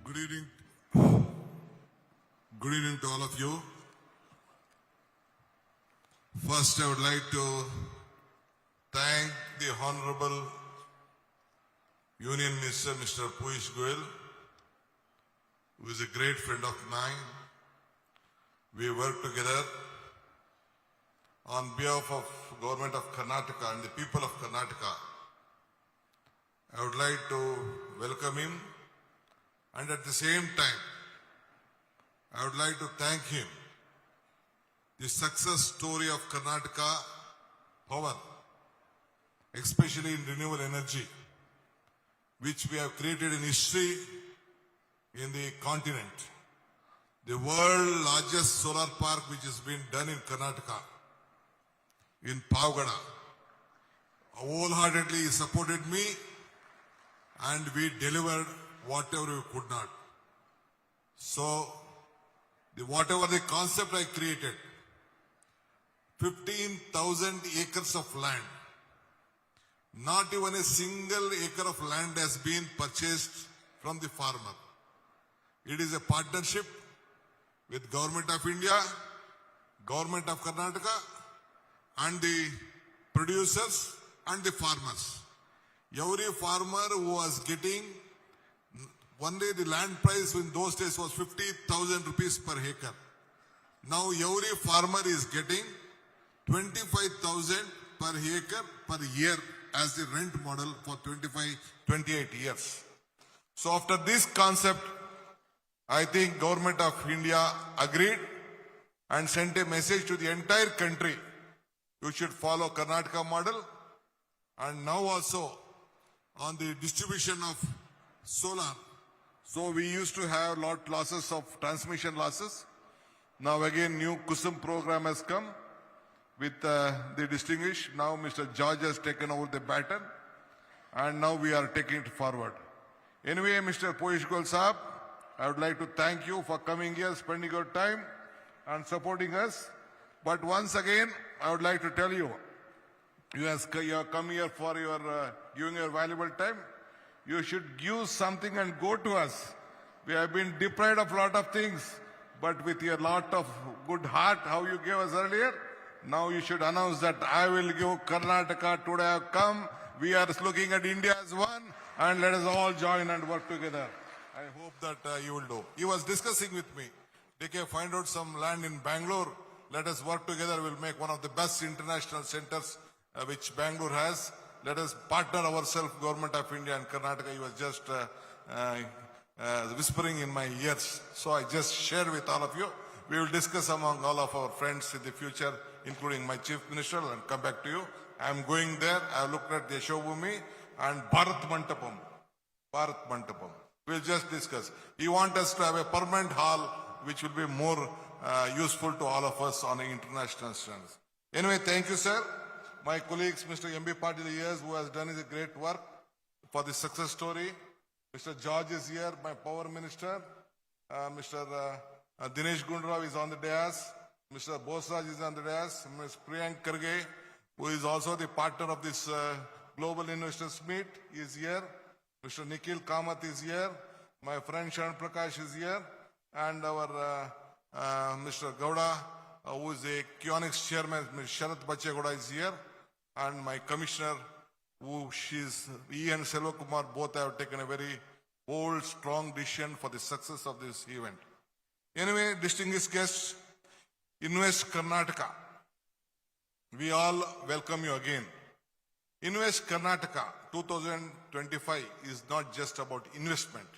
Good evening. Good evening to all of you. First, I would like to thank the Honorable Union Minister, Mr. Piyush Goyal, who is a great friend of mine. We work together on behalf of Government of Karnataka and the people of Karnataka. I would like to welcome him, and at the same time, I would like to thank him. The success story of Karnataka power, especially in renewable energy, which we have created in history in the continent. The world largest solar park which has been done in Karnataka, in Pavgada, wholeheartedly supported me, and we delivered whatever we could not. So, whatever the concept I created, 15,000 acres of land, not even a single acre of land has been purchased from the farmer. It is a partnership with Government of India, Government of Karnataka, and the producers and the farmers. Every farmer who was getting, one day the land price in those days was 50,000 rupees per acre. Now every farmer is getting 25,000 per acre per year as the rent model for 28 years. So after this concept, I think Government of India agreed and sent a message to the entire country. You should follow Karnataka model. And now also on the distribution of solar. So we used to have losses of transmission losses. Now again new Kusum program has come with the distinguished. Now Mr. George has taken over the baton and now we are taking it forward. Anyway, Mr. Piyush Goyal Saab, I would like to thank you for coming here, spending your time and supporting us. But once again, I would like to tell you, you have come here for your giving your valuable time. You should give something and go to us. We have been deprived of a lot of things, but with your lot of good heart, how you gave us earlier, now you should announce that I will give Karnataka today. I have come. We are looking at India as one, and let us all join and work together. I hope that you will do. He was discussing with me. They can find out some land in Bangalore. Let us work together. We'll make one of the best international centers which Bangalore has. Let us partner ourselves, Government of India and Karnataka. He was just whispering in my ears. So I just share with all of you. We will discuss among all of our friends in the future, including my Chief Minister, and come back to you. I am going there. I have looked at the Yashovumi and Bharat Mantapam. Bharat Mantapam. We'll just discuss. He wants us to have a permanent hall which will be more useful to all of us on an international standards. Anyway, thank you, sir. My colleagues, Mr. M.B. Patil is who has done his great work for the success story. Mr. George is here, my power minister. Mr. Dinesh Gundrao is on the dais. Mr. Bosraj is on the dais. Ms. Priyank Karge, who is also the partner of this Global Investors Meet, is here. Mr. Nikhil Kamath is here. My friend Sharan Prakash is here. And our Mr. Gowda, who is a Kionics chairman, Mr. Sharath Bachegowda is here. And my commissioner, he and Selva Kumar both have taken a very bold, strong decision for the success of this event. Anyway, distinguished guests, Invest Karnataka. We all welcome you again. Invest Karnataka 2025 is not just about investment.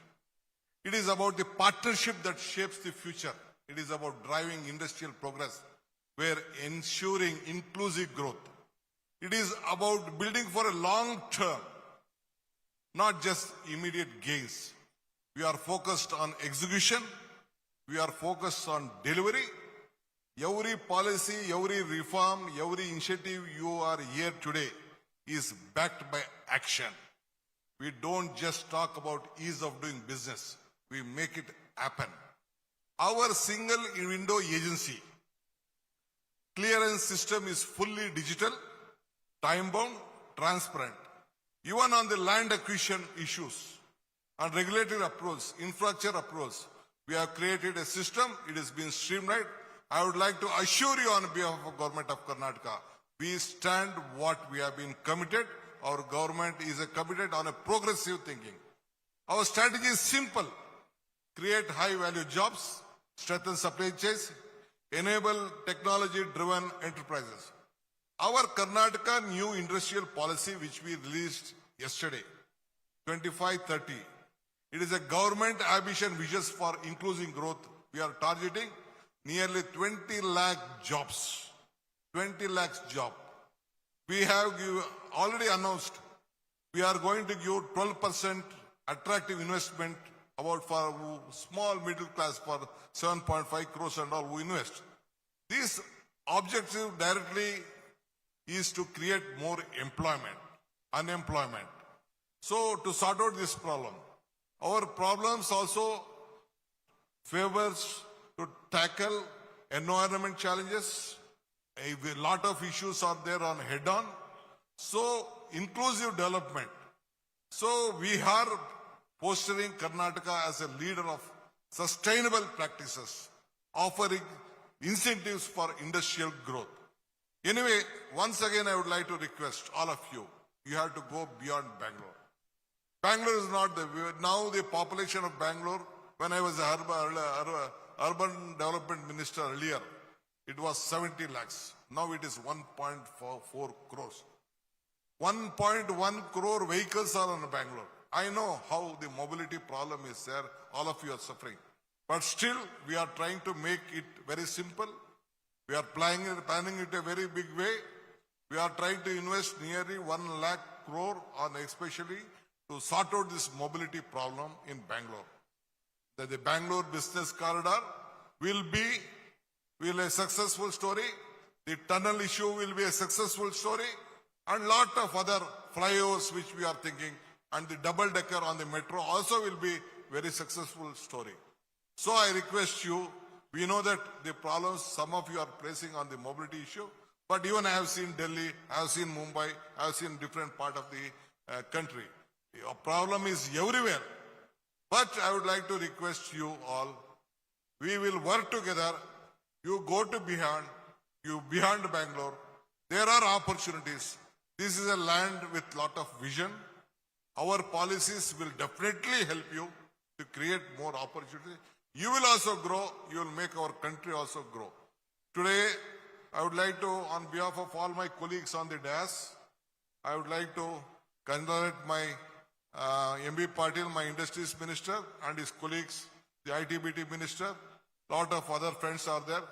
It is about the partnership that shapes the future. It is about driving industrial progress, where ensuring inclusive growth. It is about building for a long term, not just immediate gains. We are focused on execution. We are focused on delivery. Every policy, every reform, every initiative you are here today is backed by action. We don't just talk about ease of doing business. We make it happen. Our single window agency clearance system is fully digital, time-bound, transparent. Even on the land acquisition issues, On regulatory approach, infrastructure approach, we have created a system. It has been streamlined. I would like to assure you on behalf of Government of Karnataka, we stand what we have been committed. Our government is committed on a progressive thinking. Our strategy is simple. Create high-value jobs, strengthen supply chains, enable technology-driven enterprises. Our Karnataka new industrial policy, which we released yesterday, 2530, it is a government ambition visions for inclusive growth. We are targeting nearly 20 lakh jobs. 20 lakhs job. We have already announced we are going to give 12% attractive investment about for small middle class for 7.5 crores and all who invest. This objective directly is to create more unemployment. So to sort out this problem, our problems also favors to tackle environment challenges. A lot of issues are there on head-on. So inclusive development. So we are fostering Karnataka as a leader of sustainable practices, offering incentives for industrial growth. Anyway, once again I would like to request all of you, you have to go beyond Bangalore. Bangalore is not now the population of Bangalore, when I was urban development minister earlier, it was 70 lakhs. Now it is 1.4 crores. 1.1 crore vehicles are in Bangalore. I know how the mobility problem is there. All of you are suffering. But still, we are trying to make it very simple. We are planning it a very big way. We are trying to invest nearly 1 lakh crore on especially to sort out this mobility problem in Bangalore. The Bangalore business corridor will be a successful story. The tunnel issue will be a successful story. And lot of other flyovers which we are thinking, and the double decker on the metro also will be very successful story. So I request you, we know that the problems some of you are placing on the mobility issue, but even I have seen Delhi, I have seen Mumbai, I have seen different part of the country. The problem is everywhere. But I would like to request you all, we will work together. You go to beyond Bangalore. There are opportunities. This is a land with lot of vision. Our policies will definitely help you to create more opportunity. You will also grow. You will make our country also grow. Today, I would like to, on behalf of all my colleagues on the dais, I would like to congratulate my MB Patil, my industries minister, and his colleagues, the ITBT minister. Lot of other friends are there.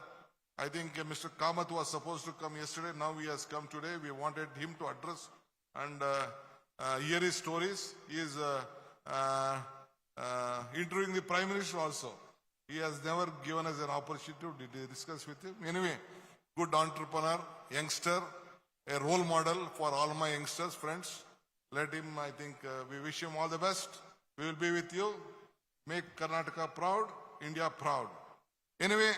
I think Mr. Kamath was supposed to come yesterday. Now he has come today. We wanted him to address and hear his stories. He is interviewing the Prime Minister also. He has never given us an opportunity to discuss with him. Anyway, good entrepreneur, youngster, a role model for all my youngsters, friends. Let him, I think, we wish him all the best. We will be with you. Make Karnataka proud, India proud. Anyway,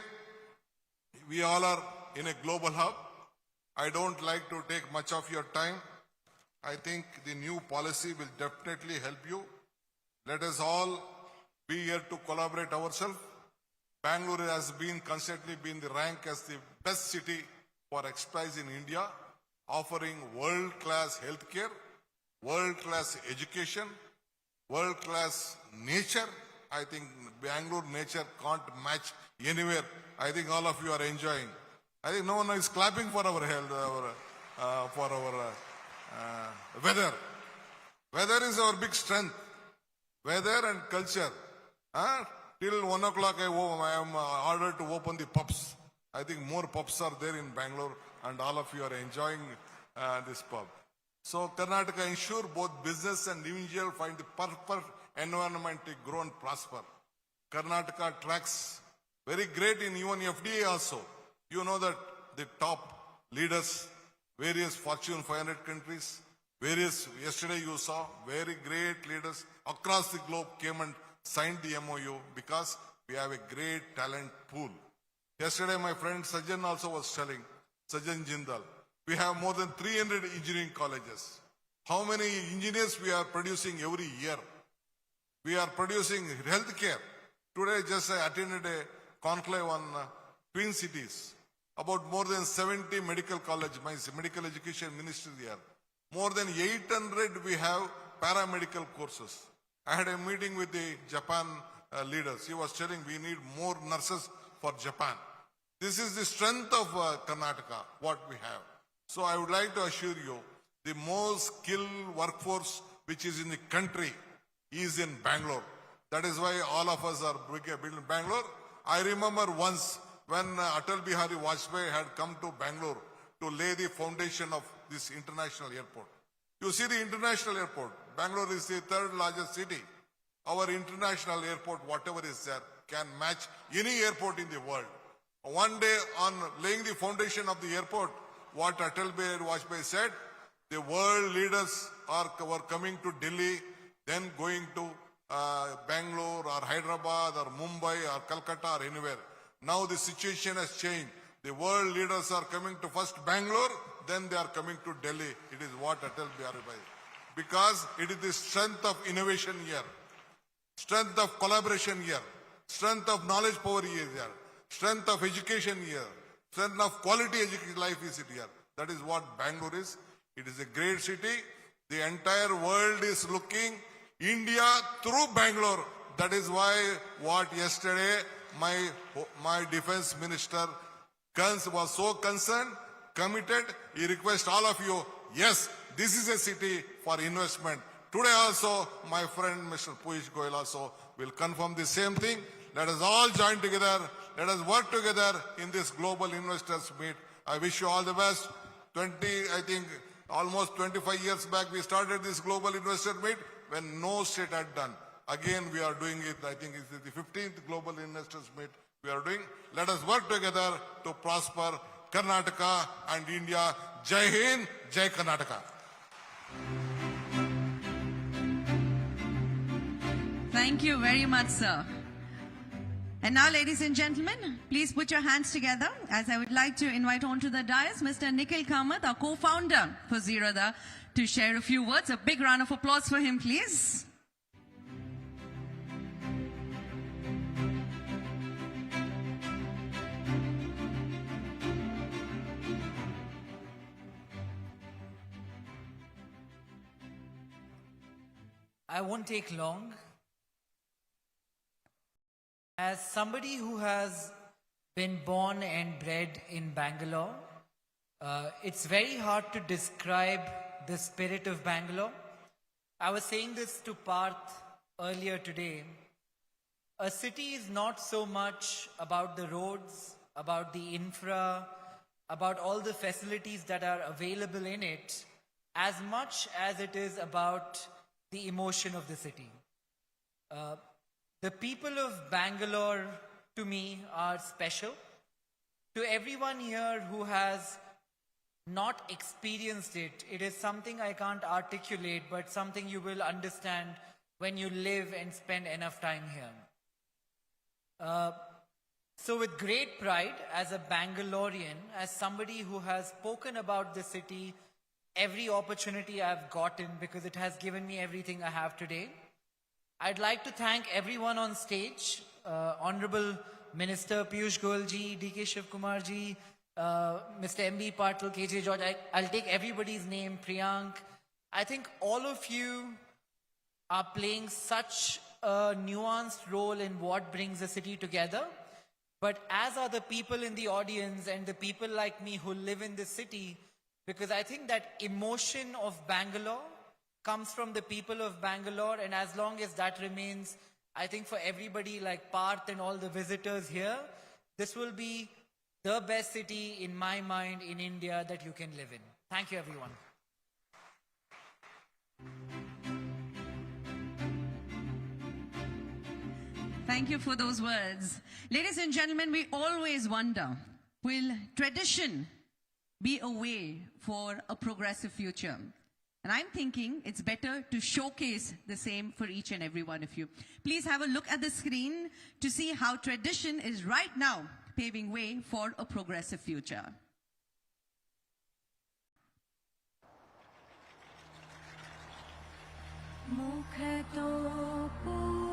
we all are in a global hub. I don't like to take much of your time. I think the new policy will definitely help you. Let us all be here to collaborate ourselves. Bangalore has constantly been the rank as the best city for expertise in India, offering world-class healthcare, world-class education, world-class nature. I think Bangalore nature can't match anywhere. I think all of you are enjoying. I think no one is clapping for our health, for our weather. Weather is our big strength. Weather and culture. Till 1 o'clock I am ordered to open the pubs. I think more pubs are there in Bangalore and all of you are enjoying this pub. So Karnataka ensure both business and individual find the perfect environment to grow and prosper. Karnataka tracks very great in even FDI also. You know that the top leaders, various Fortune 500 countries, yesterday you saw very great leaders across the globe came and signed the MOU because we have a great talent pool. Yesterday my friend Sajjan also was telling, Sajjan Jindal, we have more than 300 engineering colleges. How many engineers we are producing every year? We are producing healthcare. Today, just I attended a conclave on Twin Cities. About more than 70 medical college, my medical education ministry there. More than 800 we have paramedical courses. I had a meeting with the Japan leaders. He was telling we need more nurses for Japan. This is the strength of Karnataka, what we have. So I would like to assure you, the most skilled workforce which is in the country is in Bangalore. That is why all of us are building Bangalore. I remember once when Atal Bihari Vajpayee had come to Bangalore to lay the foundation of this international airport. You see the international airport. Bangalore is the third largest city. Our international airport, whatever is there, can match any airport in the world. One day on laying the foundation of the airport, what Atal Bihari Vajpayee said, the world leaders were coming to Delhi, then going to Bangalore or Hyderabad or Mumbai or Calcutta or anywhere. Now the situation has changed. The world leaders are coming to first Bangalore, then they are coming to Delhi. It is what Atal Bihari Vajpayee. Because it is the strength of innovation here, strength of collaboration here, strength of knowledge power here, strength of education here, strength of quality education life is here. That is what Bangalore is. It is a great city. The entire world is looking India through Bangalore. That is why what yesterday my defense minister was so concerned, committed. He requests all of you, yes, this is a city for investment. Today also, my friend Mr. Piyush Goyal also will confirm the same thing. Let us all join together. Let us work together in this global investors meet. I wish you all the best. I think almost 25 years back we started this global investor meet when no state had done. Again we are doing it. I think it's the 15th global investors meet we are doing. Let us work together to prosper Karnataka and India. Jai Hind, Jai Karnataka. Thank you very much, sir. And now, ladies and gentlemen, please put your hands together as I would like to invite onto the dais Mr. Nikhil Kamath, our co-founder for Zerodha, to share a few words. A big round of applause for him, please. I won't take long. As somebody who has been born and bred in Bangalore, it's very hard to describe the spirit of Bangalore. I was saying this to Parth earlier today. A city is not so much about the roads, about the infra, about all the facilities that are available in it, as much as it is about the emotion of the city. The people of Bangalore, to me, are special. To everyone here who has not experienced it, it is something I can't articulate, but something you will understand when you live and spend enough time here. So with great pride, as a Bangalorean, as somebody who has spoken about the city every opportunity I've gotten because it has given me everything I have today, I'd like to thank everyone on stage, Honorable Minister Piyush Goyal ji, D.K. Shiv Kumar ji, Mr. M.B. Patil, K.J. George. I'll take everybody's name, Priyank. I think all of you are playing such a nuanced role in what brings the city together. But as are the people in the audience and the people like me who live in this city, because I think that emotion of Bangalore comes from the people of Bangalore, and as long as that remains, I think for everybody like Parth and all the visitors here, this will be the best city in my mind in India that you can live in. Thank you, everyone. Thank you for those words. Ladies and gentlemen, we always wonder, will tradition be a way for a progressive future? And I'm thinking it's better to showcase the same for each and every one of you. Please have a look at the screen to see how tradition is right now paving way for a progressive future. मुख तो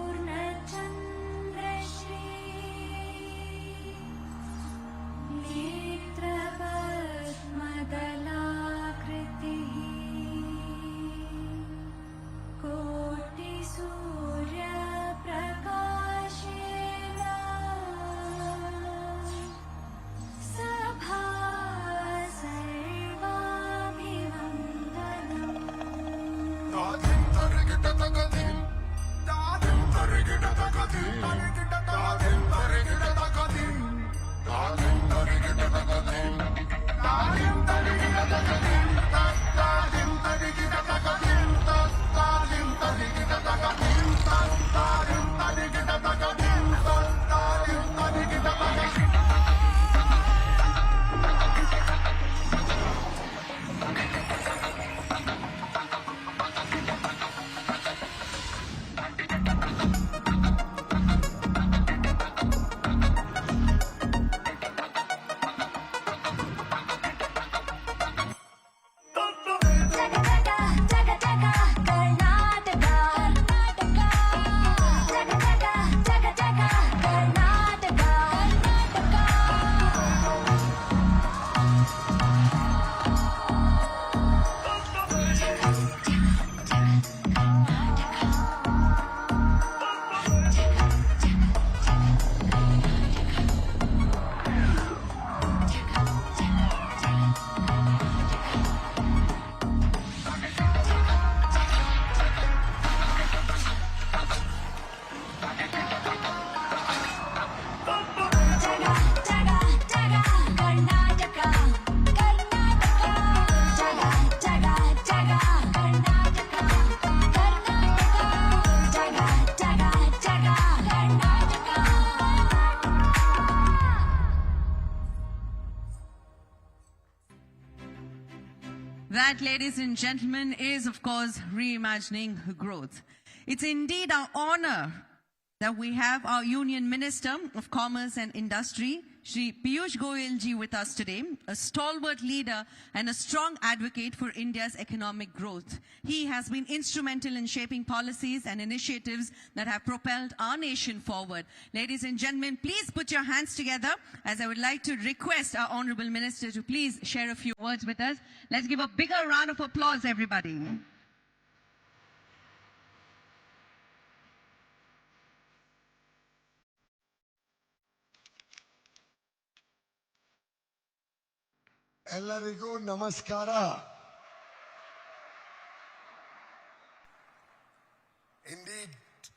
That, ladies and gentlemen, is of course reimagining growth. It's indeed our honor that we have our Union Minister of Commerce and Industry, Shri Piyush Goyal ji, with us today, a stalwart leader and a strong advocate for India's economic growth. He has been instrumental in shaping policies and initiatives that have propelled our nation forward. Ladies and gentlemen, please put your hands together as I would like to request our Honorable Minister to please share a few words with us. Let's give a bigger round of applause, everybody. ಎಲ್ಲರಿಗೂ ನಮಸ್ಕಾರ. Indeed,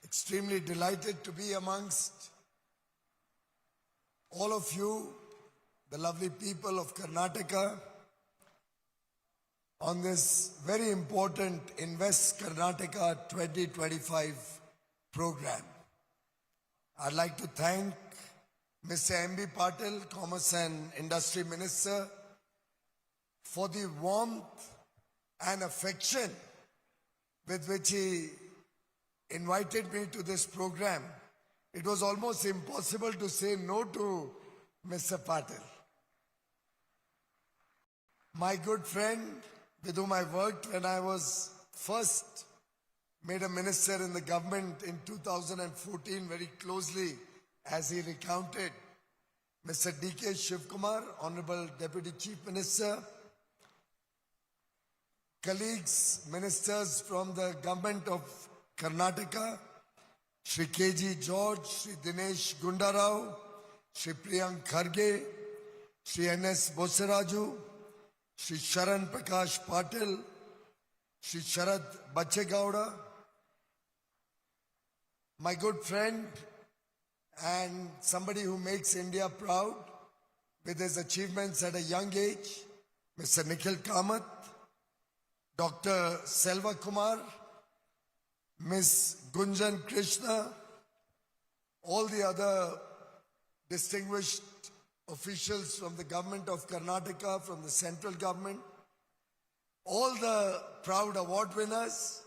extremely delighted to be amongst all of you, the lovely people of Karnataka, on this very important Invest Karnataka 2025 program. I'd like to thank Mr. M.B. Patil, Commerce and Industry Minister, for the warmth and affection with which he invited me to this program. It was almost impossible to say no to Mr. Patil. My good friend with whom I worked when I was first made a minister in the government in 2014 very closely, as he recounted, Mr. D.K. Shivkumar, Honorable Deputy Chief Minister, colleagues, ministers from the government of Karnataka, Shri K.G. George, Shri Dinesh Gundarao, Shri Priyank Kharge, Shri N.S. Bosaraju, Shri Sharan Prakash Patil, Shri Sharad Bachegowda, my good friend and somebody who makes India proud with his achievements at a young age, Mr. Nikhil Kamath, Dr. Selva Kumar, Ms. Gunjan Krishna, all the other distinguished officials from the government of Karnataka, from the central government, all the proud award winners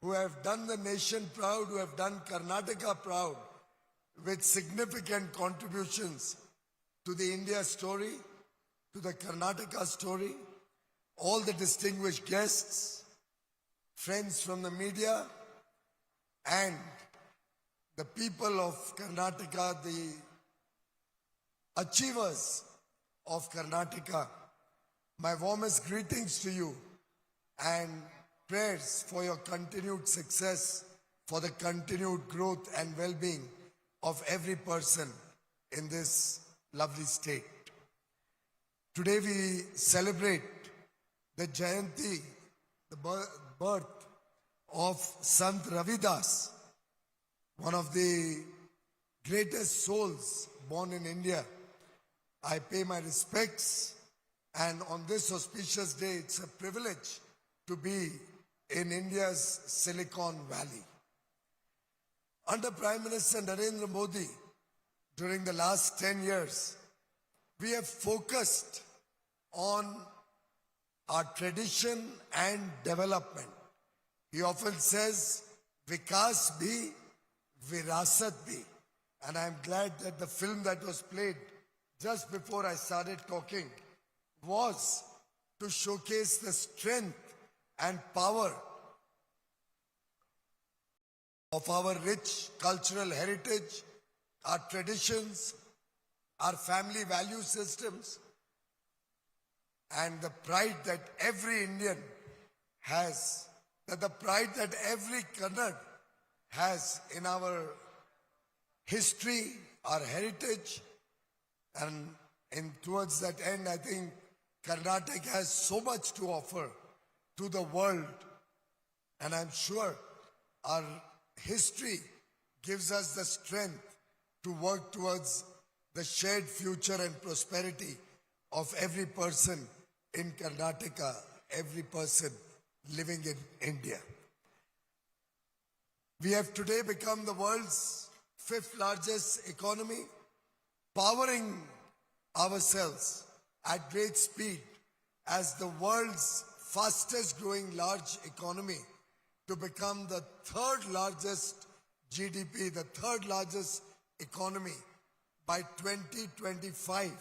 who have done the nation proud, who have done Karnataka proud with significant contributions to the India story, to the Karnataka story, all the distinguished guests, friends from the media, and the people of Karnataka, the achievers of Karnataka. My warmest greetings to you and prayers for your continued success, for the continued growth and well-being of every person in this lovely state. Today we celebrate the Jayanti, the birth of Sant Ravidas. one of the greatest souls born in India. I pay my respects, and on this auspicious day, it's a privilege to be in India's Silicon Valley. Under Prime Minister Narendra Modi, during the last 10 years, we have focused on our tradition and development. He often says, Vikas bhi, Virasat bhi. And I'm glad that the film that was played just before I started talking was to showcase the strength and power of our rich cultural heritage, our traditions, our family value systems, and the pride that every Indian has, that the pride that every Kannad has in our history, our heritage, and towards that end, I think Karnataka has so much to offer to the world, and I'm sure our history gives us the strength to work towards the shared future and prosperity of every person in Karnataka, every person living in India. We have today become the world's 5th largest economy, powering ourselves at great speed as the world's fastest growing large economy to become the 3rd largest GDP, the 3rd largest economy by 2025.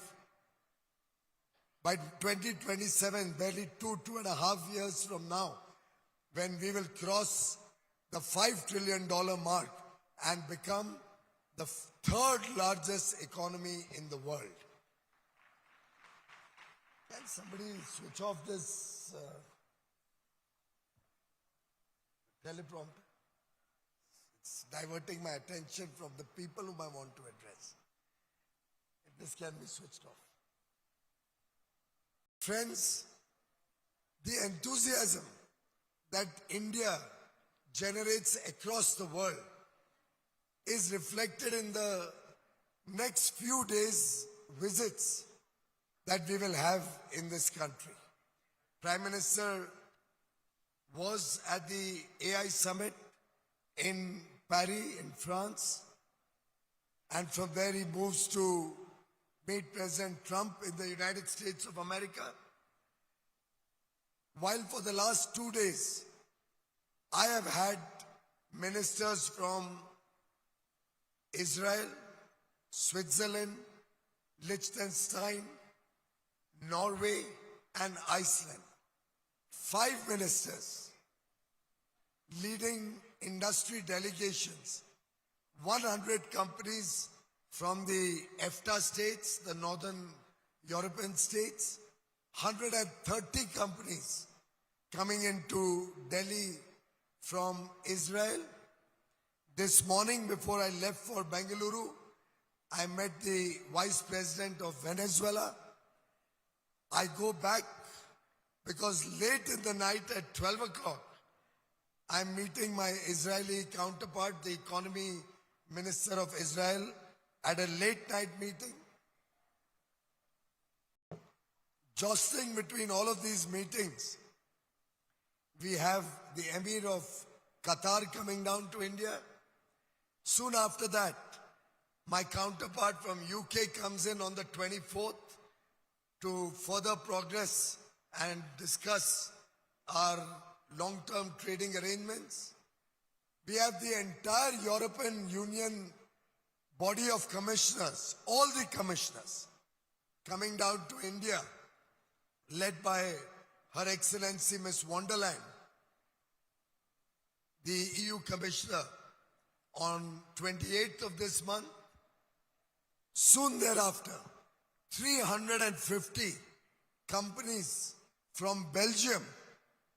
By 2027, barely two and a half years from now, when we will cross the $5 trillion mark and become the 3rd largest economy in the world. Can somebody switch off this teleprompter? It's diverting my attention from the people whom I want to address. If this can be switched off. Friends, the enthusiasm that India generates across the world is reflected in the next few days' visits that we will have in this country. Prime Minister was at the AI Summit in Paris, in France, and from there he moves to meet President Trump in the United States of America. While for the last 2 days, I have had ministers from Israel, Switzerland, Liechtenstein, Norway, and Iceland. 5 ministers leading industry delegations, 100 companies from the EFTA states, the northern European states, 130 companies coming into Delhi from Israel. This morning, before I left for Bengaluru, I met the Vice President of Venezuela. I go back because late in the night at 12 o'clock, I'm meeting my Israeli counterpart, the Economy Minister of Israel, at a late night meeting. Jostling between all of these meetings, we have the Emir of Qatar coming down to India. Soon after that, my counterpart from UK comes in on the 24th to further progress and discuss our long-term trading arrangements. We have the entire European Union body of commissioners, all the commissioners, coming down to India, led by Her Excellency Ms. von der Leyen, the EU Commissioner, on 28th of this month. Soon thereafter, 350 companies from Belgium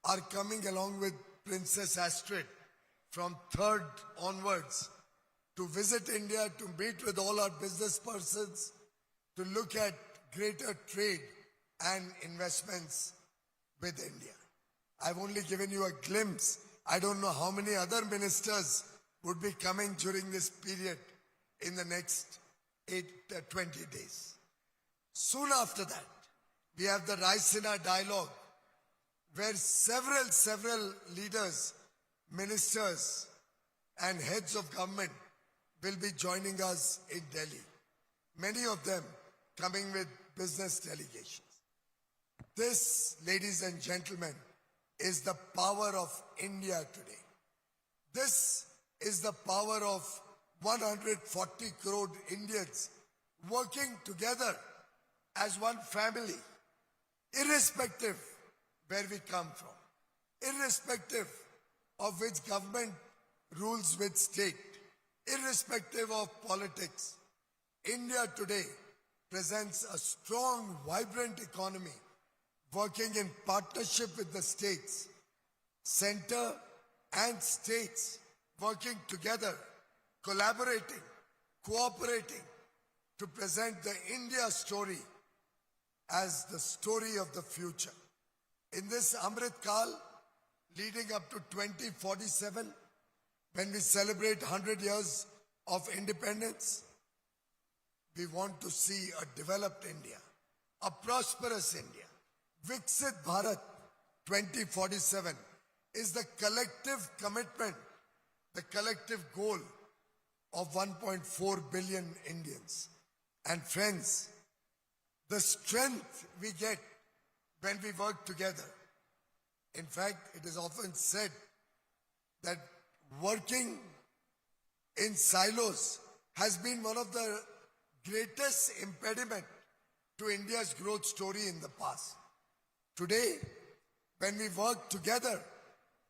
are coming along with Princess Astrid from 3rd onwards to visit India, to meet with all our business persons, to look at greater trade and investments with India. I've only given you a glimpse. I don't know how many other ministers would be coming during this period in the next 20 days. Soon after that, we have the Raisina dialogue, where several leaders, ministers, and heads of government will be joining us in Delhi. Many of them coming with business delegations. This, ladies and gentlemen, is the power of India today. This is the power of 140 crore Indians working together as one family, irrespective where we come from, irrespective of which government rules which state, irrespective of politics. India today presents a strong, vibrant economy working in partnership with the states, center and states working together, collaborating, cooperating to present the India story as the story of the future. In this Amrit Kal, leading up to 2047, when we celebrate 100 years of independence, we want to see a developed India, a prosperous India. Viksit Bharat 2047 is the collective commitment, the collective goal of 1.4 billion Indians. And friends, the strength we get when we work together. In fact, it is often said that working in silos has been one of the greatest impediment to India's growth story in the past. Today, when we work together,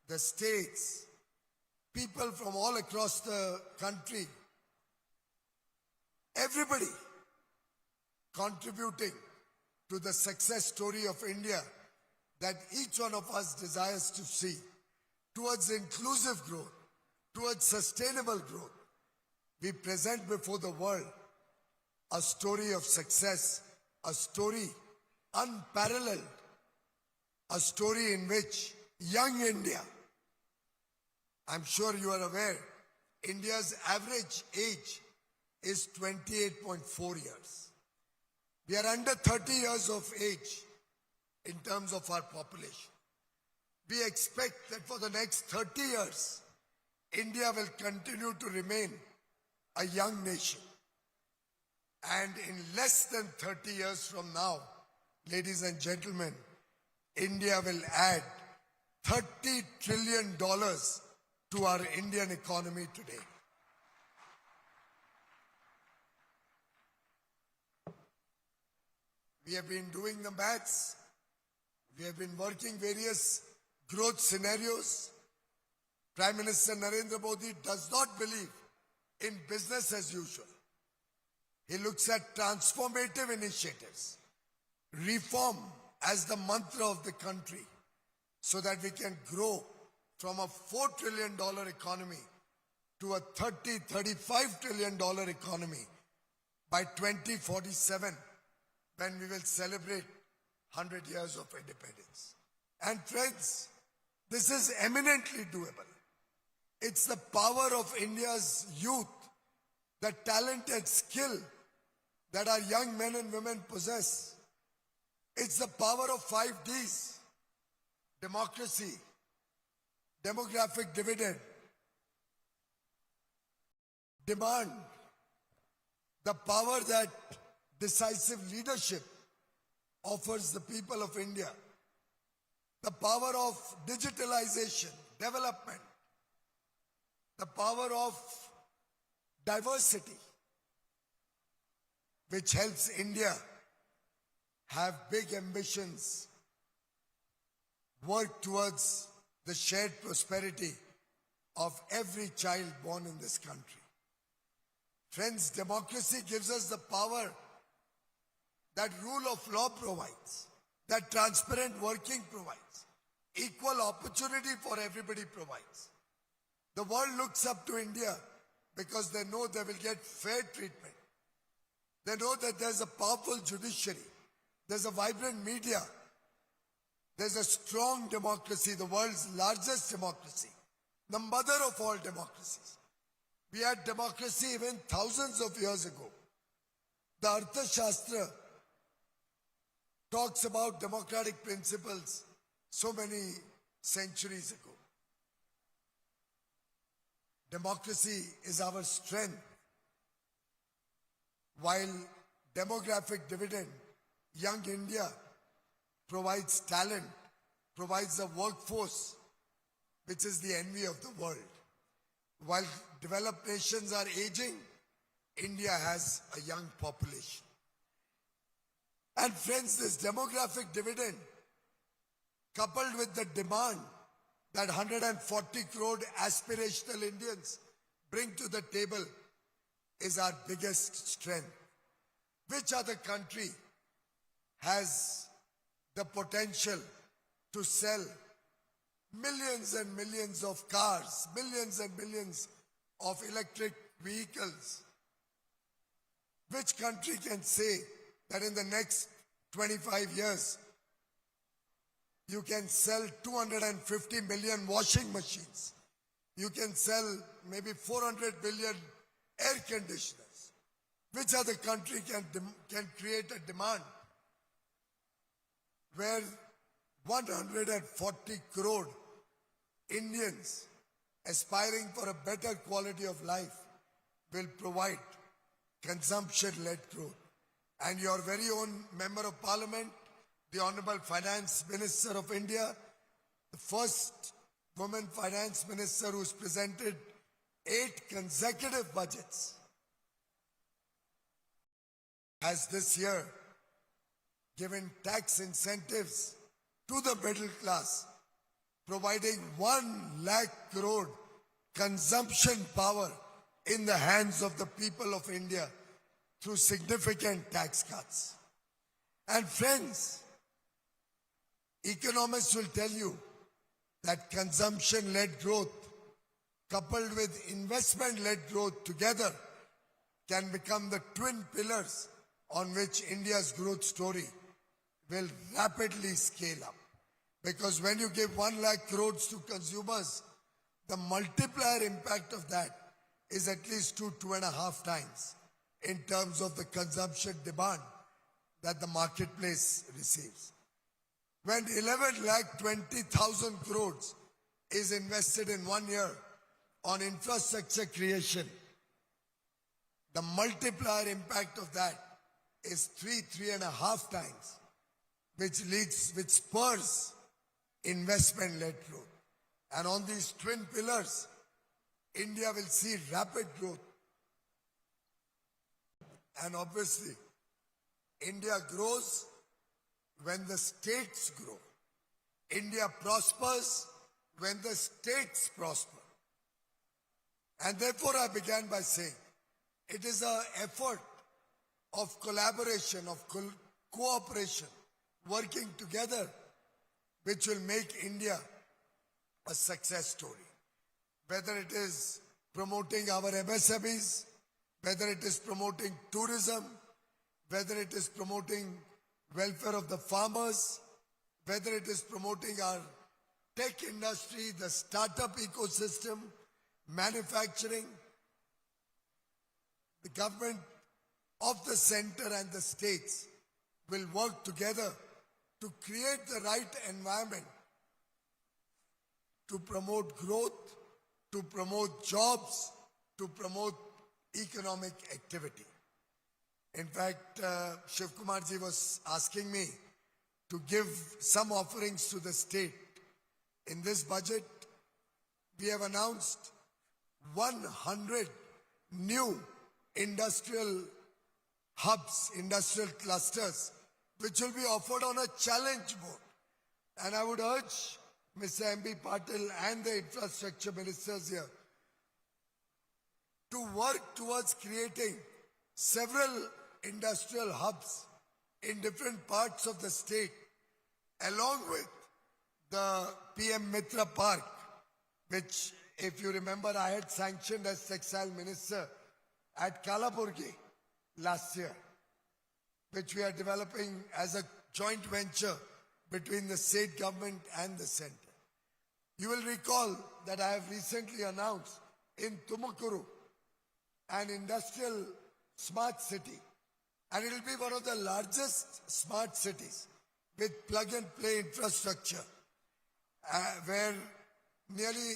the states, people from all across the country, everybody contributing to the success story of India that each one of us desires to see, towards inclusive growth, towards sustainable growth, we present before the world a story of success, a story unparalleled, a story in which young India, I'm sure you are aware, India's average age is 28.4 years. We are under 30 years of age in terms of our population. We expect that for the next 30 years, India will continue to remain a young nation. And in less than 30 years from now, ladies and gentlemen, India will add $30 trillion to our Indian economy today. We have been doing the maths. We have been working various growth scenarios. Prime Minister Narendra Modi does not believe in business as usual. He looks at transformative initiatives, reform as the mantra of the country, so that we can grow from a $4 trillion economy to a $35 trillion economy by 2047, when we will celebrate 100 years of independence. And friends, this is eminently doable. It's the power of India's youth, the talent and skill that our young men and women possess. It's the power of 5 Ds: democracy, demographic dividend, demand, the power that decisive leadership offers the people of India, the power of digitalization, development, the power of diversity, which helps India have big ambitions, work towards the shared prosperity of every child born in this country. Friends, democracy gives us the power that rule of law provides, that transparent working provides, equal opportunity for everybody provides. The world looks up to India because they know they will get fair treatment. They know that there's a powerful judiciary, there's a vibrant media, there's a strong democracy, the world's largest democracy, the mother of all democracies. We had democracy even thousands of years ago. The Arthashastra talks about democratic principles so many centuries ago. Democracy is our strength. While demographic dividend, young India provides talent, provides a workforce which is the envy of the world. While developed nations are aging, India has a young population. And friends, this demographic dividend, coupled with the demand that 140 crore aspirational Indians bring to the table, is our biggest strength. Which other country has the potential to sell millions and millions of cars, millions and millions of electric vehicles? Which country can say that in the next 25 years, you can sell 250 million washing machines? You can sell maybe 400 billion air conditioners. Which other country can create a demand where 140 crore Indians aspiring for a better quality of life will provide consumption-led growth? And your very own Member of Parliament, the Honorable Finance Minister of India, the first woman Finance Minister who's presented 8 consecutive budgets, has this year given tax incentives to the middle class, providing 1 lakh crore consumption power in the hands of the people of India through significant tax cuts. And friends, economists will tell you that consumption-led growth coupled with investment-led growth together can become the twin pillars on which India's growth story will rapidly scale up. Because when you give 1 lakh crores to consumers, the multiplier impact of that is at least 2.5 times in terms of the consumption demand that the marketplace receives. When 11 lakh 20,000 crores is invested in 1 year on infrastructure creation, the multiplier impact of that is 3.5 times, which spurs investment-led growth. And on these twin pillars, India will see rapid growth. And obviously, India grows when the states grow. India prospers when the states prosper. And therefore, I began by saying, it is an effort of collaboration, of cooperation, working together, which will make India a success story. Whether it is promoting our MSMEs, whether it is promoting tourism, whether it is promoting welfare of the farmers, whether it is promoting our tech industry, the startup ecosystem, manufacturing, the government of the center and the states will work together to create the right environment to promote growth, to promote jobs, to promote economic activity. In fact, Shiv Kumar ji was asking me to give some offerings to the state. In this budget, we have announced 100 new industrial hubs, industrial clusters, which will be offered on a challenge board. And I would urge Mr. M.B. Patil and the infrastructure ministers here to work towards creating several industrial hubs in different parts of the state, along with the PM Mitra Park, which, if you remember, I had sanctioned as Textile Minister at Kalaburgi last year, which we are developing as a joint venture between the state government and the center. You will recall that I have recently announced in Tumakuru an industrial smart city. And it will be one of the largest smart cities with plug-and-play infrastructure, where nearly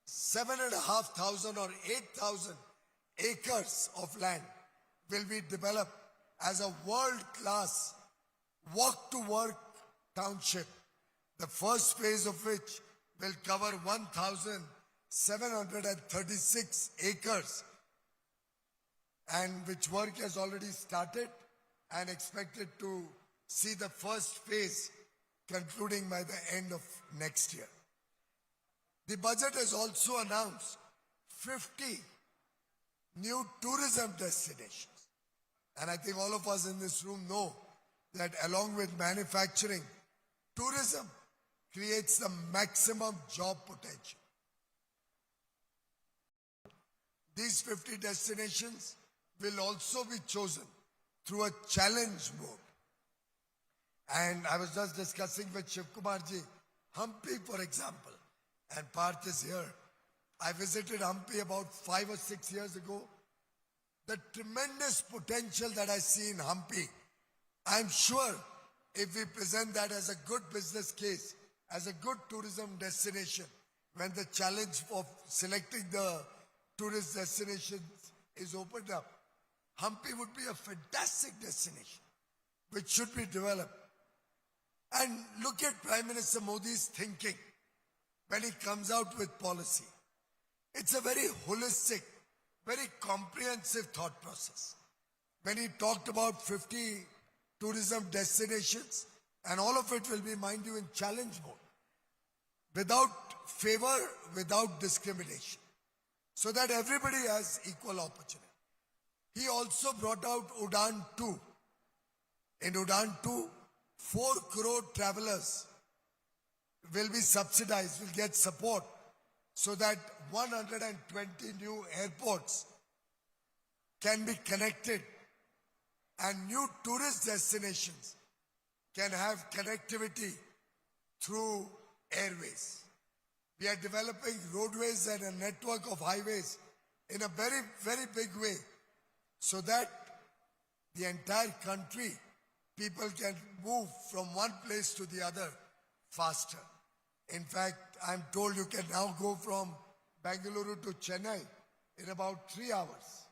7,500 or 8,000 acres of land will be developed as a world-class walk-to-work township, the first phase of which will cover 1,736 acres, and which work has already started and expected to see the first phase concluding by the end of next year. The budget has also announced 50 new tourism destinations. And I think all of us in this room know that along with manufacturing, tourism creates the maximum job potential. These 50 destinations will also be chosen through a challenge mode. And I was just discussing with Shiv Kumarji, Hampi, for example, and Parth is here. I visited Hampi about 5 or 6 years ago. The tremendous potential that I see in Hampi, I'm sure if we present that as a good business case, as a good tourism destination, when the challenge of selecting the tourist destinations is opened up, Hampi would be a fantastic destination which should be developed. And look at Prime Minister Modi's thinking when he comes out with policy. It's a very holistic, very comprehensive thought process. When he talked about 50 tourism destinations, and all of it will be, mind you, in challenge mode, without favor, without discrimination, so that everybody has equal opportunity. He also brought out Udan 2. In Udan 2, 4 crore travelers will be subsidized, will get support, so that 120 new airports can be connected and new tourist destinations can have connectivity through airways. We are developing roadways and a network of highways in a very, very big way, so that the entire country, people can move from one place to the other faster. In fact, I'm told you can now go from Bengaluru to Chennai in about 3 hours.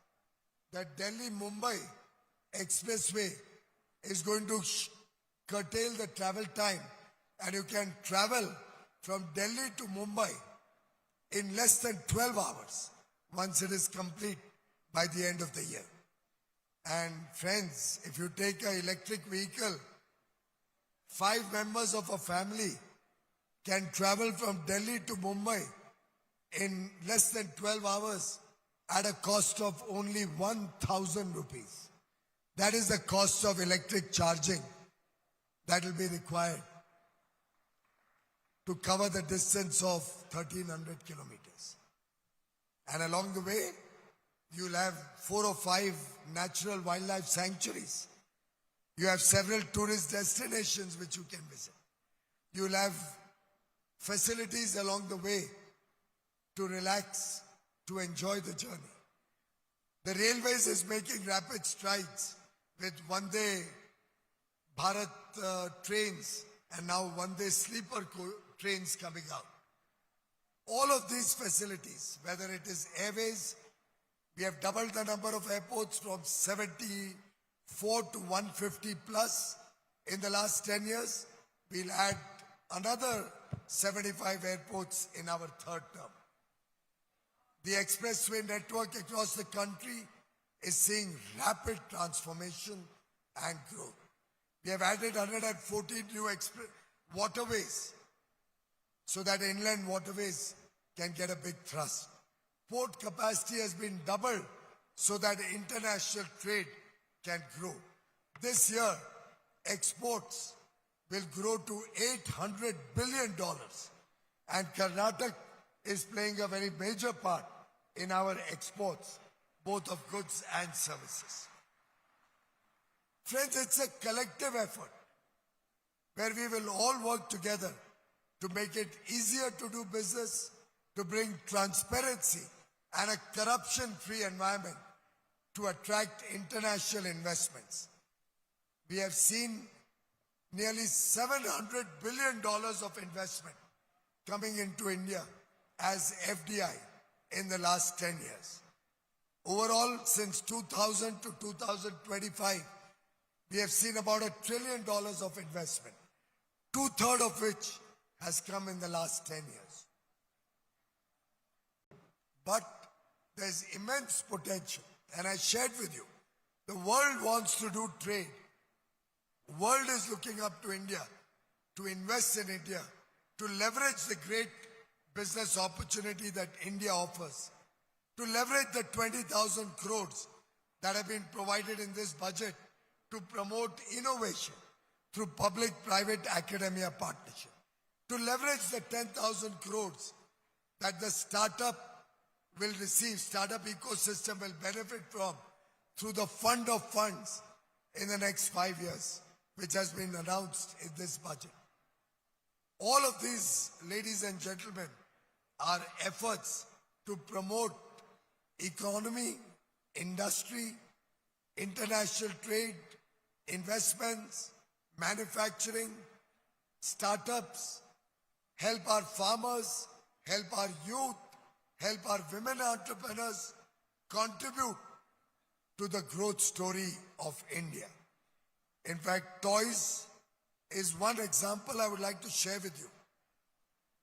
The Delhi-Mumbai expressway is going to curtail the travel time, and you can travel from Delhi to Mumbai in less than 12 hours once it is complete by the end of the year. And friends, if you take an electric vehicle, 5 members of a family can travel from Delhi to Mumbai in less than 12 hours at a cost of only 1,000 rupees. That is the cost of electric charging that will be required to cover the distance of 1,300 kilometers. And along the way, you'll have 4 or 5 natural wildlife sanctuaries. You have several tourist destinations which you can visit. You'll have facilities along the way to relax, to enjoy the journey. The railways is making rapid strides with Vande Bharat trains and now Vande sleeper trains coming out. All of these facilities, whether it is airways, we have doubled the number of airports from 74 to 150 plus in the last 10 years. We'll add another 75 airports in our third term. The expressway network across the country is seeing rapid transformation and growth. We have added 114 new waterways so that inland waterways can get a big thrust. Port capacity has been doubled so that international trade can grow. This year, exports will grow to $800 billion, and Karnataka is playing a very major part in our exports, both of goods and services. Friends, it's a collective effort where we will all work together to make it easier to do business, to bring transparency and a corruption-free environment to attract international investments. We have seen nearly $700 billion of investment coming into India as FDI in the last 10 years. Overall, since 2000 to 2025, we have seen about $1 trillion of investment, 2/3 of which has come in the last 10 years. But there's immense potential, and I shared with you, the world wants to do trade. The world is looking up to India to invest in India, to leverage the great business opportunity that India offers, to leverage the 20,000 crores that have been provided in this budget to promote innovation through public-private academia partnership, to leverage the 10,000 crores that the startup will receive, startup ecosystem will benefit from through the fund of funds in the next 5 years, which has been announced in this budget. All of these, ladies and gentlemen, are efforts to promote economy, industry, international trade, investments, manufacturing, startups, help our farmers, help our youth, help our women entrepreneurs contribute to the growth story of India. In fact, toys is one example I would like to share with you.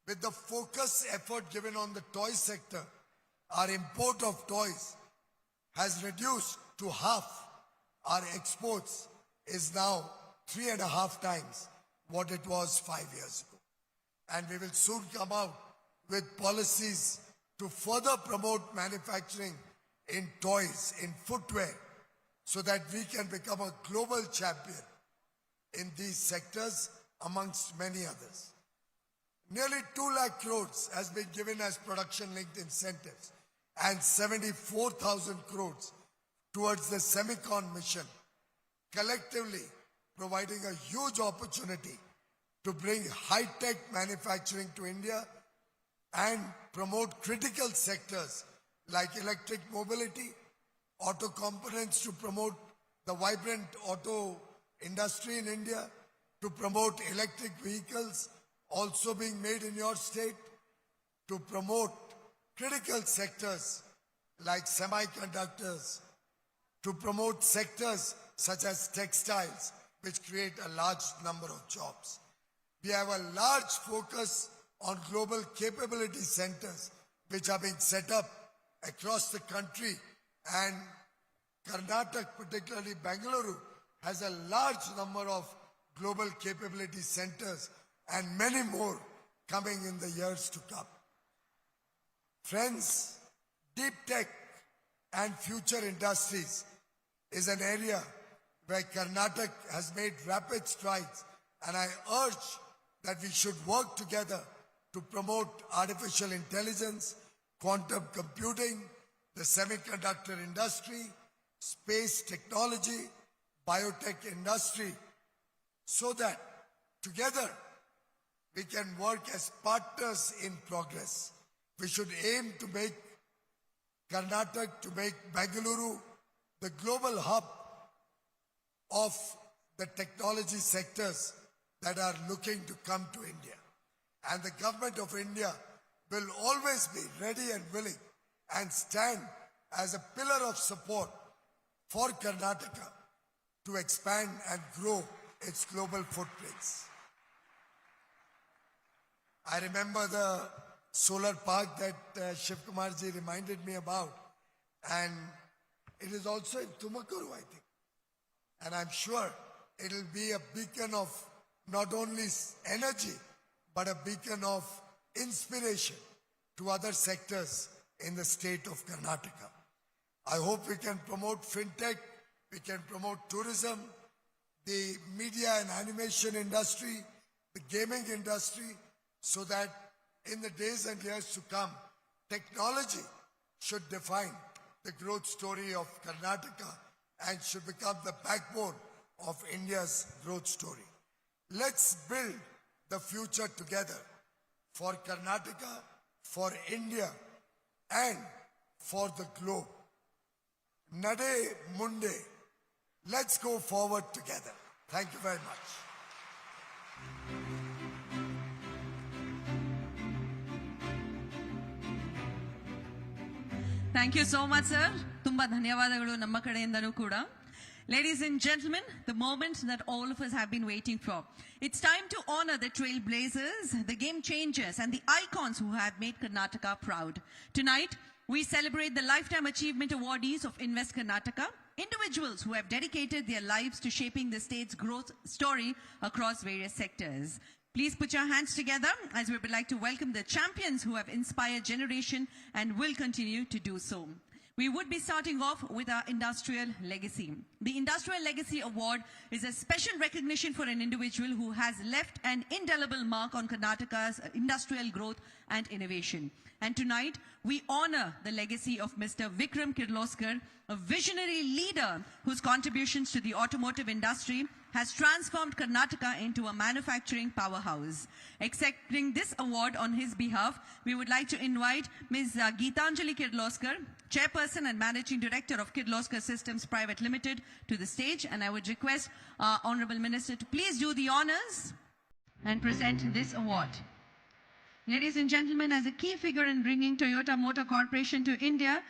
With the focus effort given on the toy sector, our import of toys has reduced to half. Our exports is now 3.5 times what it was 5 years ago. And we will soon come out with policies to further promote manufacturing in toys, in footwear, so that we can become a global champion in these sectors amongst many others. Nearly 2 lakh crores has been given as production-linked incentives and 74,000 crores towards the Semicon mission, collectively providing a huge opportunity to bring high-tech manufacturing to India and promote critical sectors like electric mobility, auto components to promote the vibrant auto industry in India, to promote electric vehicles also being made in your state, to promote critical sectors like semiconductors, to promote sectors such as textiles, which create a large number of jobs. We have a large focus on global capability centers, which are being set up across the country, and Karnataka, particularly Bengaluru, has a large number of global capability centers and many more coming in the years to come. Friends, deep tech and future industries is an area where Karnataka has made rapid strides, and I urge that we should work together to promote artificial intelligence, quantum computing, the semiconductor industry, space technology, biotech industry, so that together we can work as partners in progress. We should aim to make Karnataka, to make Bengaluru the global hub of the technology sectors that are looking to come to India. And the government of India will always be ready and willing and stand as a pillar of support for Karnataka to expand and grow its global footprints. I remember the solar park that Shiv Kumarji reminded me about, and it is also in Tumakuru, I think. And I'm sure it will be a beacon of not only energy, but a beacon of inspiration to other sectors in the state of Karnataka. I hope we can promote fintech, we can promote tourism, the media and animation industry, the gaming industry, so that in the days and years to come, technology should define the growth story of Karnataka and should become the backbone of India's growth story. Let's build the future together for Karnataka, for India, and for the globe. Nade Munde. Let's go forward together. Thank you very much. Thank you so much, sir. Tumba ಧನ್ಯವಾದಗಳು ನಮ್ಮ ಕಡೆಯಿಂದನೂ ಕೂಡ. Ladies and gentlemen, the moment that all of us have been waiting for. It's time to honor the trailblazers, the game changers, and the icons who have made Karnataka proud. Tonight, we celebrate the Lifetime Achievement Awardees of Invest Karnataka, individuals who have dedicated their lives to shaping the state's growth story across various sectors. Please put your hands together as we would like to welcome the champions who have inspired generation and will continue to do so. We would be starting off with our Industrial Legacy. The Industrial Legacy Award is a special recognition for an individual who has left an indelible mark on Karnataka's industrial growth and innovation. And tonight, we honor the legacy of Mr. Vikram Kirloskar, a visionary leader whose contributions to the automotive industry has transformed Karnataka into a manufacturing powerhouse. Accepting this award on his behalf, we would like to invite Ms. Geetanjali Kirloskar, Chairperson and Managing Director of Kirloskar Systems Private Limited, to the stage. And I would request our Honorable Minister to please do the honors and present this award. Ladies and gentlemen, as a key figure in bringing Toyota Motor Corporation to India,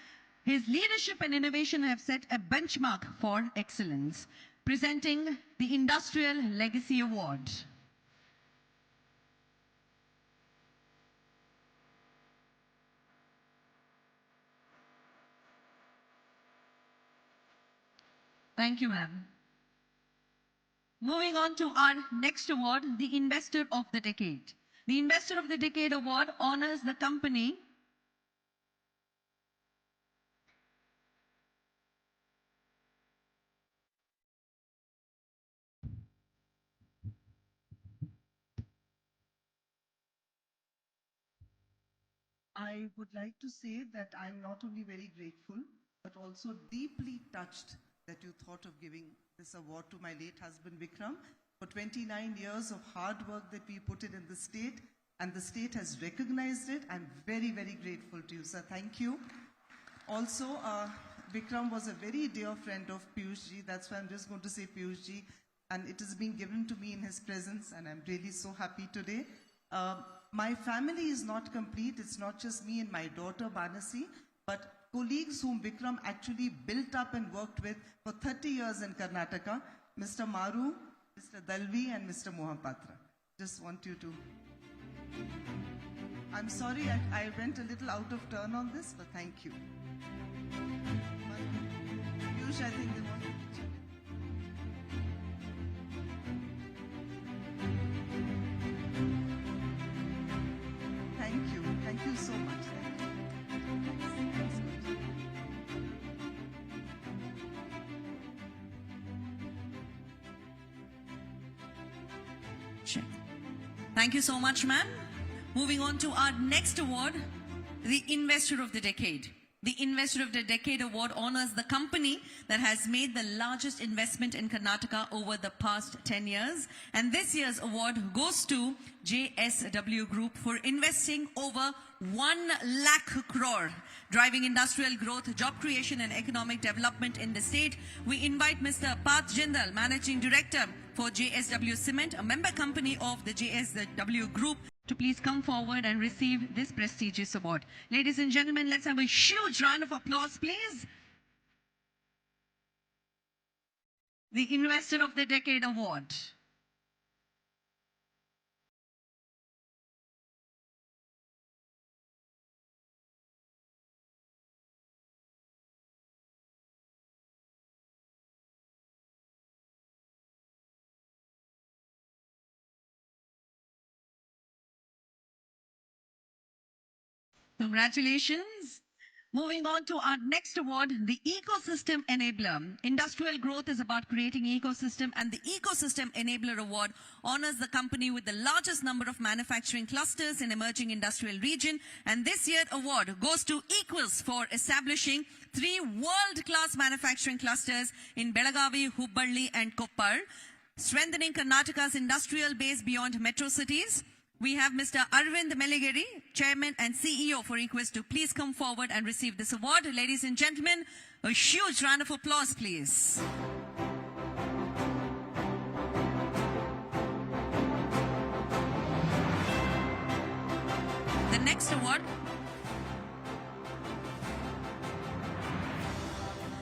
his leadership and innovation have set a benchmark for excellence. Presenting the Industrial Legacy Award. Thank you, ma'am. Moving on to our next award, the Investor of the Decade. The Investor of the Decade Award honors the company I would like to say that I'm not only very grateful, but also deeply touched that you thought of giving this award to my late husband Vikram for 29 years of hard work that we put in the state, and the state has recognized it. I'm very, very grateful to you, sir. Thank you. Also, Vikram was a very dear friend of Piyush ji. That's why I'm just going to say Piyush ji. And it has been given to me in his presence, and I'm really so happy today. My family is not complete. It's not just me and my daughter Banasi, but colleagues whom Vikram actually built up and worked with for 30 years in Karnataka, Mr. Maru, Mr. Dalvi, and Mr. Mohapatra. Just want you to... I'm sorry I went a little out of turn on this, but thank you. Piyush, I think they want to... Thank you so much. Thank you so much, ma'am. Moving on to our next award, the Investor of the Decade. The Investor of the Decade Award honors the company that has made the largest investment in Karnataka over the past 10 years. And this year's award goes to JSW Group for investing over 1 lakh crore, driving industrial growth, job creation and economic development in the state. We invite Mr. Parth Jindal, Managing Director for JSW Cement, a member company of the JSW Group, to please come forward and receive this prestigious award. Ladies and gentlemen, let's have a huge round of applause, please. The Investor of the Decade Award. Congratulations. Moving on to our next award, the Ecosystem Enabler. Industrial growth is about creating ecosystem, and the Ecosystem Enabler Award honors the company with the largest number of manufacturing clusters in emerging industrial region. And this year's award goes to Equals for establishing 3 world-class manufacturing clusters in Belagavi, Hubballi and Koppal, strengthening Karnataka's industrial base beyond metro cities. we have Mr. Arvind Meligeri, Chairman and CEO for Equus, to please come forward and receive this award. Ladies and gentlemen, a huge round of applause, please. The next award.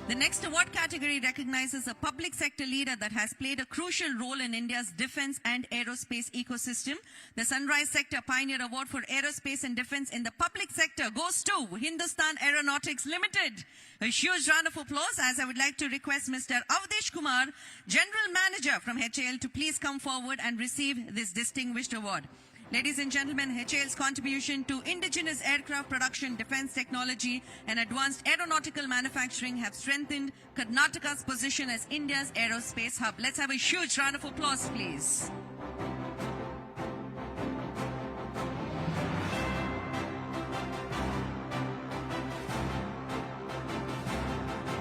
The next award category recognizes a public sector leader that has played a crucial role in India's defense and aerospace ecosystem. The Sunrise Sector Pioneer Award for Aerospace and Defense in the public sector goes to Hindustan Aeronautics Limited. A huge round of applause, as I would like to request Mr. Avdesh Kumar, General Manager from HAL, to please come forward and receive this distinguished award. Ladies and gentlemen, HAL's contribution to indigenous aircraft production, defense technology, and advanced aeronautical manufacturing have strengthened Karnataka's position as India's aerospace hub. Let's have a huge round of applause, please.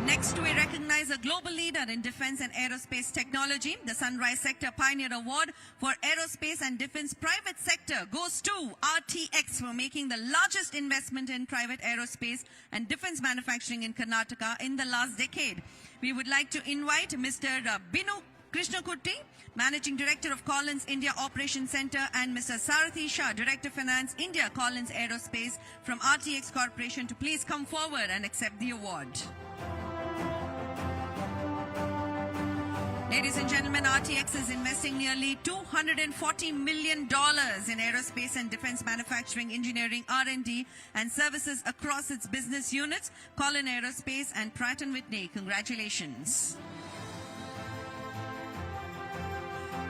Next, we recognize a global leader in defense and aerospace technology. The Sunrise Sector Pioneer Award for Aerospace and Defense Private Sector goes to RTX for making the largest investment in private aerospace and defense manufacturing in Karnataka in the last decade. We would like to invite Mr. Binu Krishnakutty, Managing Director of Collins India Operations Center, and Mr. Sarathi Shah, Director of Finance, India Collins Aerospace from RTX Corporation, to please come forward and accept the award. Ladies and gentlemen, RTX is investing nearly $240 million in aerospace and defense manufacturing, engineering, R&D, and services across its business units, Collin Aerospace and Pratt & Whitney. Congratulations.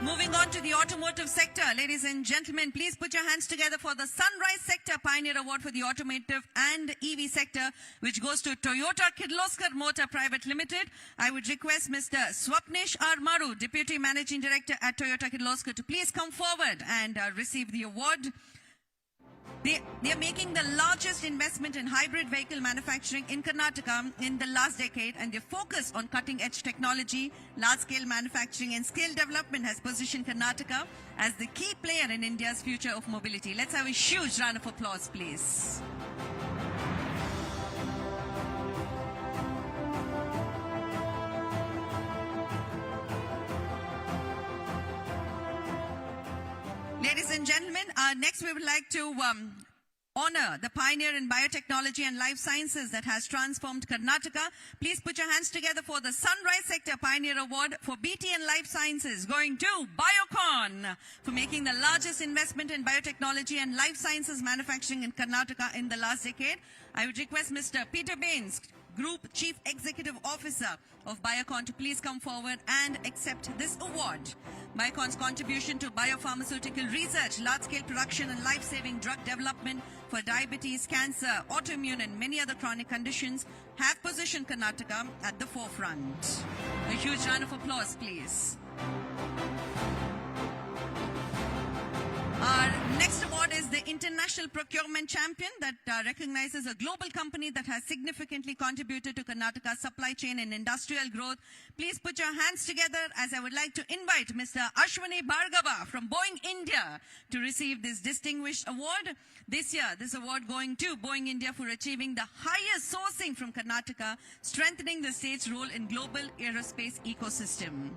Moving on to the automotive sector, ladies and gentlemen, please put your hands together for the Sunrise Sector Pioneer Award for the automotive and EV sector, which goes to Toyota Kirloskar Motor Private Limited. I would request Mr. Swapnesh R. Maru, Deputy Managing Director at Toyota Kirloskar, to please come forward and receive the award. They are making the largest investment in hybrid vehicle manufacturing in Karnataka in the last decade, and their focus on cutting-edge technology, large-scale manufacturing, and skill development has positioned Karnataka as the key player in India's future of mobility. Let's have a huge round of applause, please. Ladies and gentlemen, next we would like to honor the pioneer in biotechnology and life sciences that has transformed Karnataka. Please put your hands together for the Sunrise Sector Pioneer Award for BT and Life Sciences, going to Biocon for making the largest investment in biotechnology and life sciences manufacturing in Karnataka in the last decade. I would request Mr. Peter Baines, Group Chief Executive Officer of Biocon, to please come forward and accept this award. Biocon's contribution to biopharmaceutical research, large-scale production, and life-saving drug development for diabetes, cancer, autoimmune, and many other chronic conditions have positioned Karnataka at the forefront. A huge round of applause, please. Our next award is the International Procurement Champion, that recognizes a global company that has significantly contributed to Karnataka's supply chain and industrial growth. Please put your hands together, as I would like to invite Mr. Ashwani Bhargava from Boeing India to receive this distinguished award. This year, this award going to Boeing India for achieving the highest sourcing from Karnataka, strengthening the state's role in global aerospace ecosystem.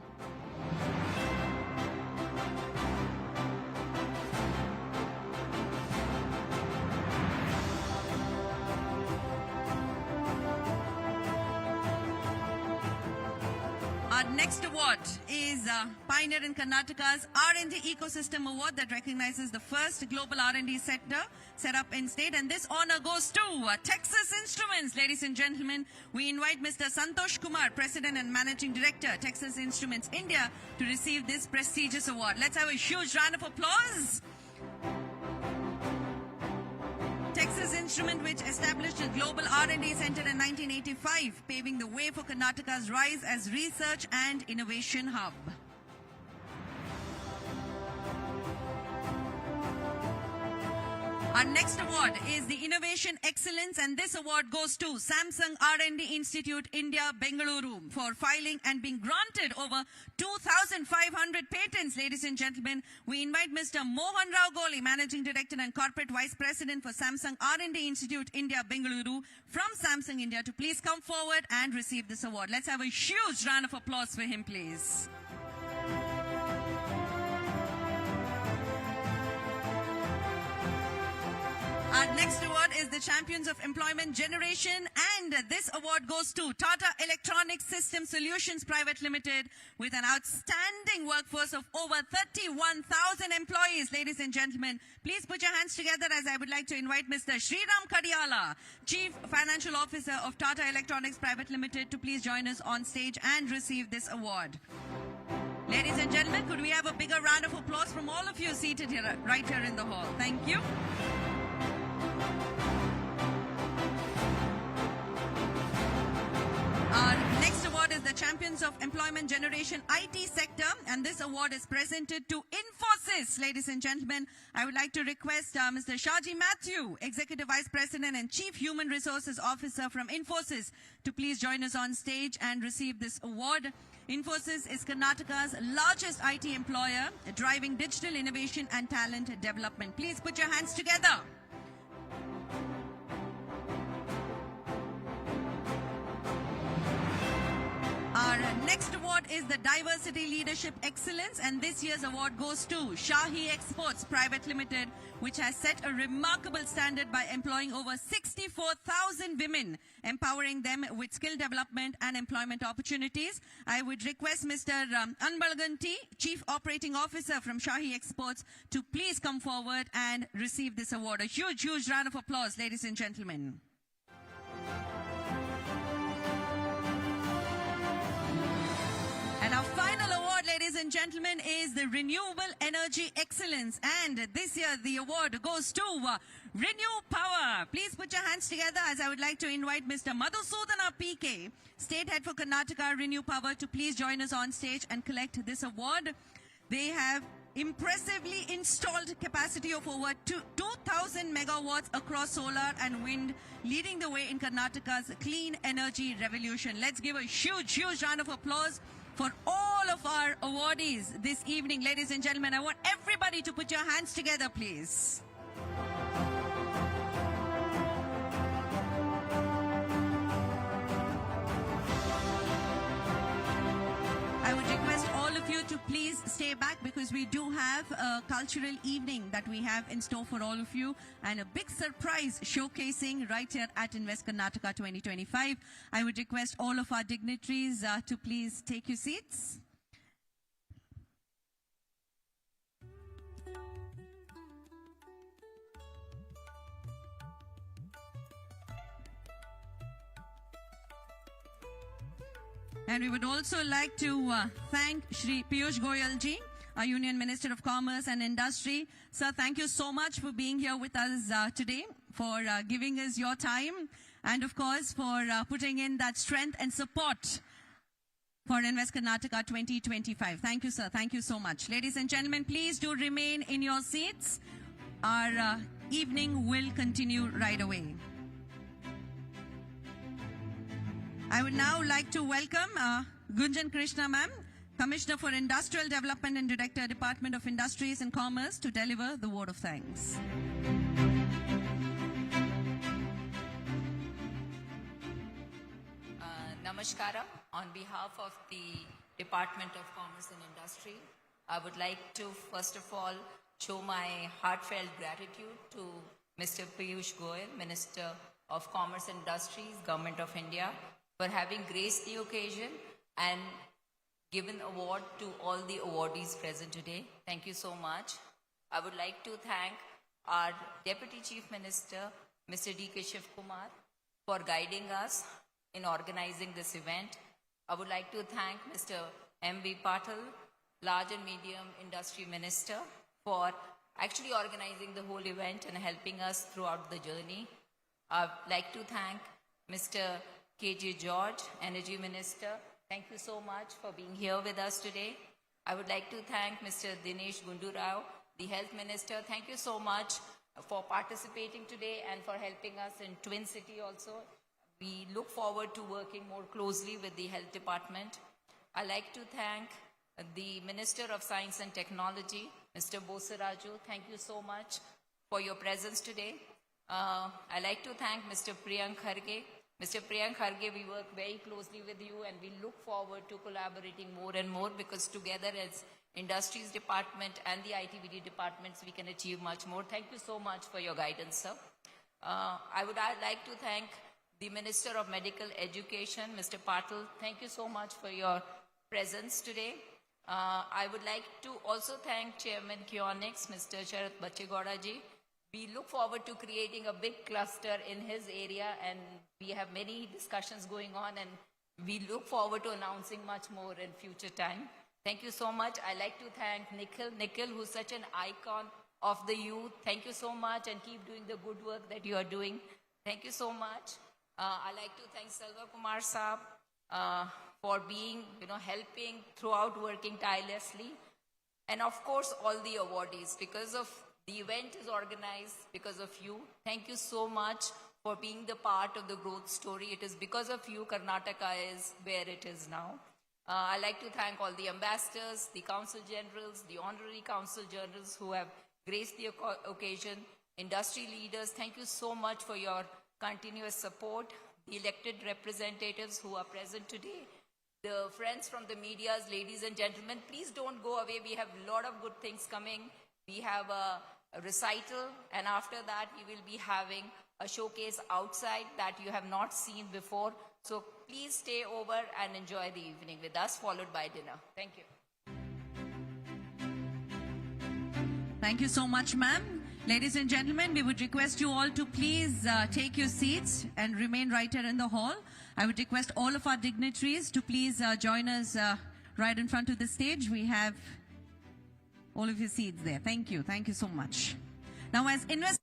Our next award is Pioneer in Karnataka's R&D Ecosystem Award, that recognizes the first global R&D sector set up in state. And this honor goes to Texas Instruments. Ladies and gentlemen, we invite Mr. Santosh Kumar, President and Managing Director, Texas Instruments India, to receive this prestigious award. Let's have a huge round of applause. Texas Instrument, which established a global R&D center in 1985, paving the way for Karnataka's rise as research and innovation hub. Our next award is the Innovation Excellence, and this award goes to Samsung R&D Institute, India, Bengaluru, for filing and being granted over 2,500 patents. Ladies and gentlemen, we invite Mr. Mohan Rao Goli, Managing Director and Corporate Vice President for Samsung R&D Institute, India, Bengaluru, from Samsung India, to please come forward and receive this award. Let's have a huge round of applause for him, please. Our next award is the Champions of Employment Generation, and this award goes to Tata Electronic System Solutions Private Limited, with an outstanding workforce of over 31,000 employees. Ladies and gentlemen, please put your hands together as I would like to invite Mr. Sriram Kadiyala, Chief Financial Officer of Tata Electronics Private Limited, to please join us on stage and receive this award. Ladies and gentlemen, could we have a bigger round of applause from all of you seated here, right here in the hall? Thank you. Our next award is the Champions of Employment Generation IT sector, and this award is presented to Infosys. Ladies and gentlemen, I would like to request Mr. Shaji Matthew, Executive Vice President and Chief Human Resources Officer from Infosys, to please join us on stage and receive this award. Infosys is Karnataka's largest IT employer, driving digital innovation and talent development. Please put your hands together. Our next award is the Diversity Leadership Excellence, and this year's award goes to Shahi Exports Private Limited, which has set a remarkable standard by employing over 64,000 women, empowering them with skill development and employment opportunities. I would request Mr. Anbalganti, Chief Operating Officer from Shahi Exports, to please come forward and receive this award. A huge, huge round of applause, ladies and gentlemen. And our final award, ladies and gentlemen, is the Renewable Energy Excellence. And this year, the award goes to Renew Power. Please put your hands together as I would like to invite Mr. Madhusudana PK, State Head for Karnataka Renew Power, to please join us on stage and collect this award. They have impressively installed capacity of over 2,000 megawatts across solar and wind, leading the way in Karnataka's clean energy revolution. Let's give a huge, huge round of applause for all of our awardees this evening. Ladies and gentlemen, I want everybody to put your hands together, please. I would request all of you to please stay back, because we do have a cultural evening that we have in store for all of you, and a big surprise showcasing right here at Invest Karnataka 2025. I would request all of our dignitaries to please take your seats. And we would also like to thank Shri Piyush Goyal ji, our Union Minister of Commerce and Industry. Sir, thank you so much for being here with us today, for giving us your time, and of course for putting in that strength and support for Invest Karnataka 2025. Thank you, sir. Thank you so much. Ladies and gentlemen, please do remain in your seats. Our evening will continue right away. I would now like to welcome Gunjan Krishna ma'am, Commissioner for Industrial Development and Director, Department of Industries and Commerce, to deliver the word of thanks. Namaskaram. On behalf of the Department of Commerce and Industry, I would like to first of all show my heartfelt gratitude to Mr. Piyush Goyal, Minister of Commerce and Industries, Government of India, for having graced the occasion and given award to all the awardees present today. Thank you so much. I would like to thank our Deputy Chief Minister, Mr. D.K. Shiv Kumar, for guiding us in organizing this event. I would like to thank Mr. M.B. Patil, Large and Medium Industry Minister, for actually organizing the whole event and helping us throughout the journey. I'd like to thank Mr. K.J. George, Energy Minister. Thank you so much for being here with us today. I would like to thank Mr. Dinesh Gundu Rao, the Health Minister. Thank you so much for participating today and for helping us in Twin City also. We look forward to working more closely with the Health Department. I'd like to thank the Minister of Science and Technology, Mr. Bosaraju. Thank you so much for your presence today. I'd like to thank Mr. Priyank Kharge. Mr. Priyank Kharge, we work very closely with you and we look forward to collaborating more and more, because together as Industries Department and the ITBD departments, we can achieve much more. Thank you so much for your guidance, sir. I'd like to thank the Minister of Medical Education, Mr. Patil. Thank you so much for your presence today. I would like to also thank Chairman Kionix, Mr. Sharat Bachegoda ji. We look forward to creating a big cluster in his area, and we have many discussions going on, and we look forward to announcing much more in future time. Thank you so much. I'd like to thank Nikhil, who's such an icon of the youth. Thank you so much, and keep doing the good work that you are doing. Thank you so much. I'd like to thank Selva Kumar Saab for being, helping throughout, working tirelessly. And of course, all the awardees, because of the event is organized because of you. Thank you so much for being the part of the growth story. It is because of you Karnataka is where it is now. I'd like to thank all the ambassadors, the council generals, the honorary council generals who have graced the occasion, industry leaders. Thank you so much for your continuous support, the elected representatives who are present today, the friends from the medias, ladies and gentlemen. Please don't go away. We have a lot of good things coming. We have a recital, and after that we will be having a showcase outside that you have not seen before. So please stay over and enjoy the evening with us, followed by dinner. Thank you. Thank you so much, ma'am. Ladies and gentlemen, we would request you all to please take your seats and remain right here in the hall. I would request all of our dignitaries to please join us right in front of the stage. We have all of your seats there. Thank you. Thank you so much. Now, as Invest